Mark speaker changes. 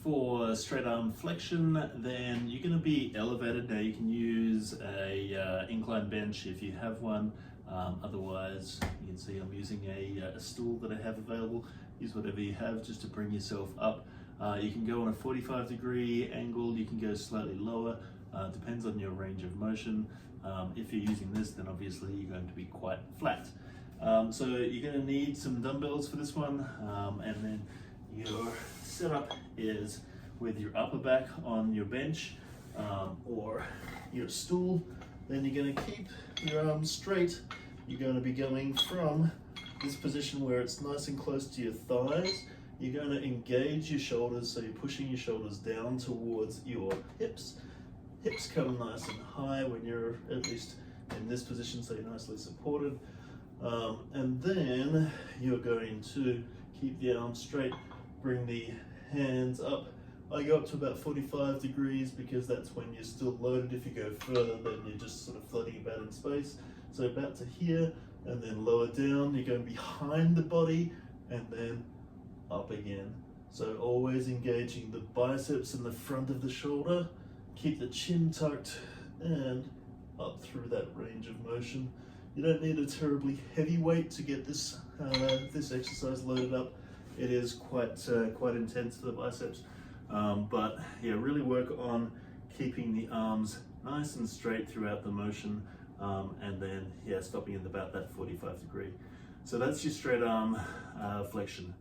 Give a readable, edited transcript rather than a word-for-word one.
Speaker 1: for straight arm flexion, then you're going to be elevated. Now you can use a incline bench if you have one. Otherwise, you can see I'm using a stool that I have available. Use whatever you have just to bring yourself up. You can go on a 45-degree angle, you can go slightly lower, depends on your range of motion. If you're using this, then obviously you're going to be quite flat. So you're going to need some dumbbells for this one, and then your setup is with your upper back on your bench or your stool. Then you're going to keep your arms straight. You're going to be going from this position where it's nice and close to your thighs. You're going to engage your shoulders, so you're pushing your shoulders down towards your hips. Hips come nice and high when you're at least in this position, so you're nicely supported. And then you're going to keep the arms straight, bring the hands up. I go up to about 45 degrees because that's when you're still loaded. If you go further, then you're just sort of floating about in space. So about to here, and then lower down. You're going behind the body, and then up again. So always engaging the biceps and the front of the shoulder. Keep the chin tucked and up through that range of motion. You don't need a terribly heavy weight to get this this exercise loaded up. It is quite intense for the biceps, but yeah, really work on keeping the arms nice and straight throughout the motion, and then yeah, stopping at about that 45 degree. So that's your straight arm flexion.